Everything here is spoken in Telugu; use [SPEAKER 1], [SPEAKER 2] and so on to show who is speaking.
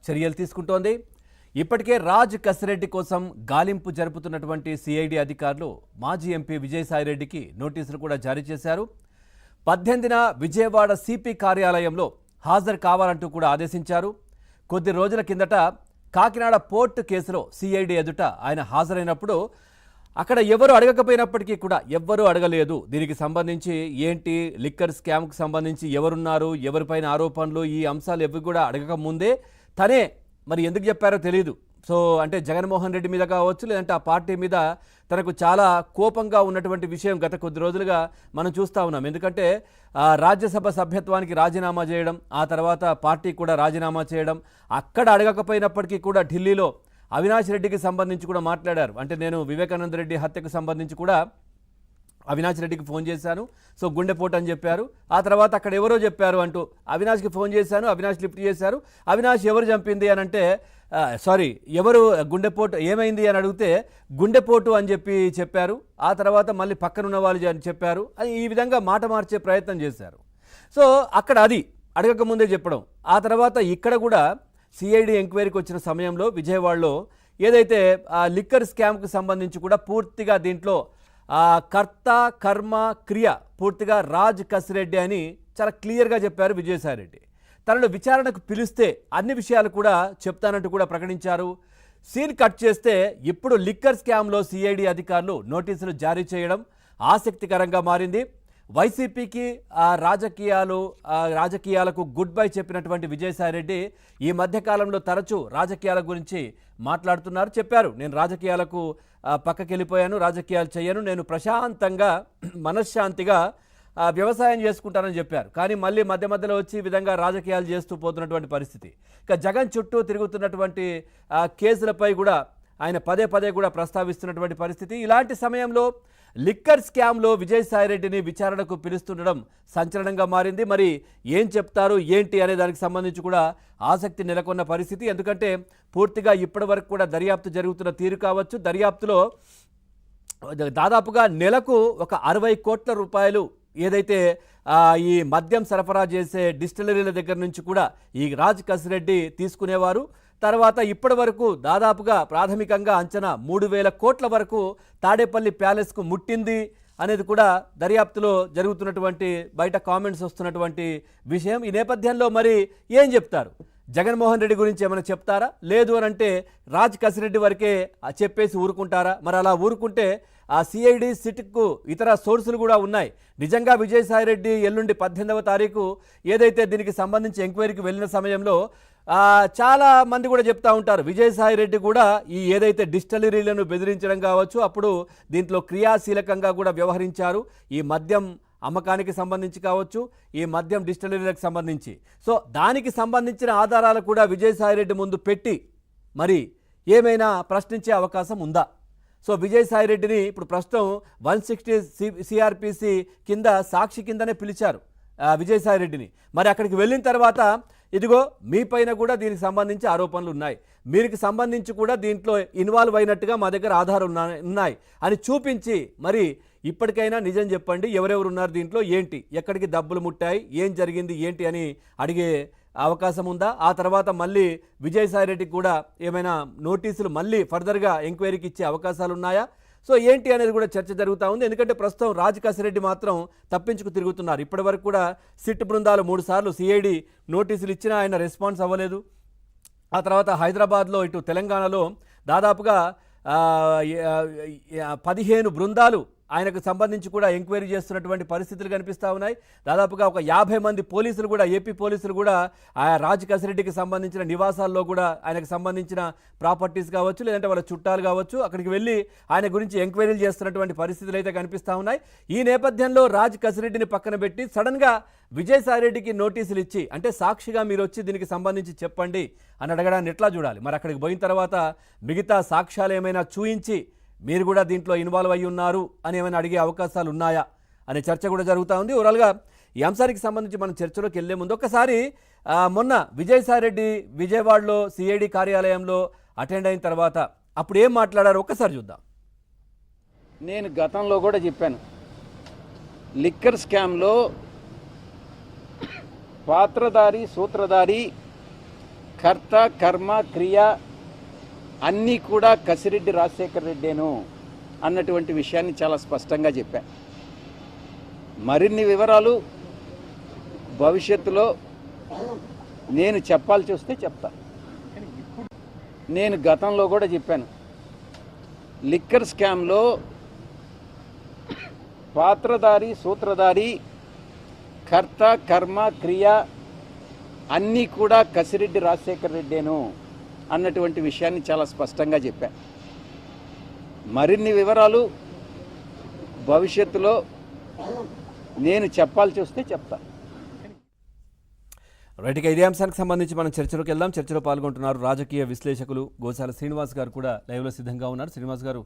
[SPEAKER 1] చర్యలు తీసుకుంటోంది. ఇప్పటికే రాజ్ కసిరెడ్డి కోసం గాలింపు జరుపుతున్నటువంటి సిఐడి అధికారులు మాజీ ఎంపీ విజయసాయిరెడ్డికి నోటీసులు కూడా జారీ చేశారు. 18న విజయవాడ సిపి కార్యాలయంలో హాజరు కావాలంటూ కూడా ఆదేశించారు. కొద్ది రోజుల కిందట కాకినాడ పోర్టు కేసులో సిఐడి ఎదుట ఆయన హాజరైనప్పుడు అక్కడ ఎవరు అడగకపోయినప్పటికీ కూడా ఎవ్వరూ అడగలేదు. దీనికి సంబంధించి ఏంటి, లిక్కర్ స్కామ్కు సంబంధించి ఎవరున్నారు, ఎవరిపైన ఆరోపణలు, ఈ అంశాలు ఎవి కూడా అడగకముందే తనే మరి ఎందుకు చెప్పారో తెలియదు. సో అంటే జగన్మోహన్ రెడ్డి మీద కావచ్చు, లేదంటే ఆ పార్టీ మీద తనకు చాలా కోపంగా ఉన్నటువంటి విషయం గత కొద్ది రోజులుగా మనం చూస్తూ ఉన్నాం. ఎందుకంటే రాజ్యసభ సభ్యత్వానికి రాజీనామా చేయడం, ఆ తర్వాత పార్టీ కూడా రాజీనామా చేయడం, అక్కడ అడగకపోయినప్పటికీ కూడా ఢిల్లీలో అవినాష్ రెడ్డికి సంబంధించి కూడా మాట్లాడారు. అంటే నేను వివేకానంద రెడ్డి హత్యకు సంబంధించి కూడా అవినాష్ రెడ్డికి ఫోన్ చేశాను, సో గుండెపోటు అని చెప్పారు. ఆ తర్వాత అక్కడ ఎవరో చెప్పారు అంటూ అవినాష్కి ఫోన్ చేశాను, అవినాష్ లిఫ్ట్ చేశారు. అవినాష్ ఎవరు చంపింది అని అంటే ఎవరు గుండెపోటు ఏమైంది అని అడిగితే గుండెపోటు అని చెప్పారు. ఆ తర్వాత మళ్ళీ పక్కనున్న వాళ్ళు అని చెప్పారు. అని ఈ విధంగా మాట మార్చే ప్రయత్నం చేశారు. సో అక్కడ అది అడగకముందే చెప్పడం. ఆ తర్వాత ఇక్కడ కూడా సిఐడి ఎంక్వైరీకి వచ్చిన సమయంలో విజయవాడలో ఏదైతే లిక్కర్ స్కామ్కు సంబంధించి కూడా పూర్తిగా దీంట్లో కర్త కర్మ క్రియ పూర్తిగా రాజ్ కసిరెడ్డి అని చాలా క్లియర్గా చెప్పారు విజయసాయిరెడ్డి. తనను విచారణకు పిలిస్తే అన్ని విషయాలు కూడా చెప్తానంటూ కూడా ప్రకటించారు. సీన్ కట్ చేస్తే ఇప్పుడు లిక్కర్ స్కామ్లో సిఐడి అధికారులు నోటీసులు జారీ చేయడం ఆసక్తికరంగా మారింది. వైసీపీకి రాజకీయాలకు గుడ్ బై చెప్పినటువంటి విజయసాయిరెడ్డి ఈ మధ్యకాలంలో తరచూ రాజకీయాల గురించి మాట్లాడుతున్నారు. చెప్పారు, నేను రాజకీయాలకు పక్కకి వెళ్ళిపోయాను, రాజకీయాలు చేయను, నేను ప్రశాంతంగా మనశ్శాంతిగా వ్యవసాయం చేసుకుంటానని చెప్పారు. కానీ మళ్ళీ మధ్య మధ్యలో వచ్చి ఈ విధంగా రాజకీయాలు చేస్తూ పోతున్నటువంటి పరిస్థితి. ఇక జగన్ చుట్టూ తిరుగుతున్నటువంటి కేసులపై కూడా ఆయన పదే పదే కూడా ప్రస్తావిస్తున్నటువంటి పరిస్థితి. ఇలాంటి సమయంలో లిక్కర్ స్కామ్లో విజయసాయిరెడ్డిని విచారణకు పిలుస్తుండడం సంచలనంగా మారింది. మరి ఏం చెప్తారు ఏంటి అనే దానికి సంబంధించి కూడా ఆసక్తి నెలకొన్న పరిస్థితి. ఎందుకంటే పూర్తిగా ఇప్పటి వరకు కూడా దర్యాప్తు జరుగుతున్న తీరు కావచ్చు, దర్యాప్తులో దాదాపుగా నెలకు ఒక 60 కోట్ల రూపాయలు ఏదైతే ఈ మద్యం సరఫరా చేసే డిస్టిలరీల దగ్గర నుంచి కూడా ఈ రాజ్ కసిరెడ్డి తీసుకునేవారు. తర్వాత ఇప్పటి వరకు దాదాపుగా ప్రాథమికంగా అంచనా 3,000 కోట్ల వరకు తాడేపల్లి ప్యాలెస్కు ముట్టింది అనేది కూడా దర్యాప్తులో జరుగుతున్నటువంటి బయట కామెంట్స్ వస్తున్నటువంటి విషయం. ఈ నేపథ్యంలో మరి ఏం చెప్తారు? జగన్మోహన్ రెడ్డి గురించి ఏమైనా చెప్తారా? లేదు అని అంటే రాజ్ కసిరెడ్డి వరకే చెప్పేసి ఊరుకుంటారా? మరి అలా ఊరుకుంటే ఆ సిఐడి సిట్కు ఇతర సోర్సులు కూడా ఉన్నాయి. నిజంగా విజయసాయిరెడ్డి ఎల్లుండి 18వ తారీఖు ఏదైతే దీనికి సంబంధించి ఎంక్వైరీకి వెళ్ళిన సమయంలో చాలా మంది కూడా చెప్తా ఉంటారు, విజయసాయిరెడ్డి కూడా ఈ ఏదైతే డిస్టిలరీలను బెదిరించడం కావచ్చు, అప్పుడు దీంట్లో క్రియాశీలకంగా కూడా వ్యవహరించారు. ఈ మద్యం అమ్మకానికి సంబంధించి కావచ్చు, ఈ మద్యం డిస్టిలరీలకు సంబంధించి. సో దానికి సంబంధించిన ఆధారాలు కూడా విజయసాయిరెడ్డి ముందు పెట్టి మరి ఏమైనా ప్రశ్నించే అవకాశం ఉందా? సో విజయసాయిరెడ్డిని ఇప్పుడు ప్రస్తుతం 160 సిఆర్పిసి కింద సాక్షి కిందనే పిలిచారు విజయసాయిరెడ్డిని. మరి అక్కడికి వెళ్ళిన తర్వాత ఇదిగో మీ పైన కూడా దీనికి సంబంధించి ఆరోపణలు ఉన్నాయి, మీకు సంబంధించి కూడా దీంట్లో ఇన్వాల్వ్ అయినట్టుగా మా దగ్గర ఆధారాలు ఉన్నాయి అని చూపించి మరి ఇప్పటికైనా నిజం చెప్పండి, ఎవరెవరు ఉన్నారు దీంట్లో, ఏంటి, ఎక్కడికి డబ్బులు ముట్టాయి, ఏం జరిగింది ఏంటి అని అడిగే అవకాశం ఉందా? ఆ తర్వాత మళ్ళీ విజయసాయిరెడ్డికి కూడా ఏమైనా నోటీసులు మళ్ళీ ఫర్దర్గా ఎంక్వైరీకి ఇచ్చే అవకాశాలు ఉన్నాయా? సో ఏంటి అనేది కూడా చర్చ జరుగుతూ ఉంది. ఎందుకంటే ప్రస్తుతం రాజ్ కసిరెడ్డి మాత్రం తప్పించుకు తిరుగుతున్నారు. ఇప్పటి వరకు కూడా సిట్ బృందాలు 3 సార్లు సిఐడి నోటీసులు ఇచ్చినా ఆయన రెస్పాన్స్ అవ్వలేదు. ఆ తర్వాత హైదరాబాద్లో ఇటు తెలంగాణలో దాదాపుగా 15 బృందాలు ఆయనకు సంబంధించి కూడా ఎంక్వైరీ చేస్తున్నటువంటి పరిస్థితులు కనిపిస్తూ ఉన్నాయి. దాదాపుగా ఒక 50 మంది పోలీసులు కూడా, ఏపీ పోలీసులు కూడా ఆ రాజ్ కసిరెడ్డికి సంబంధించిన నివాసాల్లో కూడా ఆయనకు సంబంధించిన ప్రాపర్టీస్ కావచ్చు, లేదంటే వాళ్ళ చుట్టాలు కావచ్చు, అక్కడికి వెళ్ళి ఆయన గురించి ఎంక్వైరీలు చేస్తున్నటువంటి పరిస్థితులు అయితే కనిపిస్తూ ఉన్నాయి. ఈ నేపథ్యంలో రాజ్ కసిరెడ్డిని పక్కన పెట్టి సడన్గా విజయసాయిరెడ్డికి నోటీసులు ఇచ్చి, అంటే సాక్షిగా మీరు వచ్చి దీనికి సంబంధించి చెప్పండి అని అడగడాన్ని ఎట్లా చూడాలి? మరి అక్కడికి పోయిన తర్వాత మిగతా సాక్ష్యాలు ఏమైనా చూయించి మీరు కూడా దీంట్లో ఇన్వాల్వ్ అయ్యి ఉన్నారు అని ఏమైనా అడిగే అవకాశాలు ఉన్నాయా అనే చర్చ కూడా జరుగుతూ ఉంది. ఓవరాల్గా ఈ అంశానికి సంబంధించి మనం చర్చలోకి వెళ్లే ముందు ఒకసారి మొన్న విజయసాయిరెడ్డి విజయవాడలో సిఐడి కార్యాలయంలో అటెండ్ అయిన తర్వాత అప్పుడు ఏం మాట్లాడారో ఒక్కసారి చూద్దాం.
[SPEAKER 2] నేను గతంలో కూడా చెప్పాను, లిక్కర్ స్కామ్లో పాత్రధారి సూత్రధారి కర్త కర్మ క్రియ అన్నీ కూడా కసిరెడ్డి రాజశేఖర రెడ్డేను అన్నటువంటి విషయాన్ని చాలా స్పష్టంగా చెప్పా. మరిన్ని వివరాలు భవిష్యత్తులో నేను చెప్పాల్సి వస్తే చెప్తా. నేను గతంలో కూడా చెప్పాను, లిక్కర్ స్కామ్లో పాత్రధారి సూత్రధారి కర్త కర్మ క్రియ అన్నీ కూడా కసిరెడ్డి రాజశేఖర రెడ్డేను అన్నటువంటి విషయాన్ని చాలా స్పష్టంగా చెప్పా. మరిన్ని వివరాలు భవిష్యత్తులో నేను చెప్పాల్సి వస్తే చెప్తా.
[SPEAKER 1] రైట్, ఇక ఇదే అంశానికి సంబంధించి మనం చర్చలోకి వెళ్దాం. చర్చలో పాల్గొంటున్నారు రాజకీయ విశ్లేషకులు గోశాల శ్రీనివాస్ గారు కూడా లైవ్లో సిద్ధంగా ఉన్నారు. శ్రీనివాస్ గారు,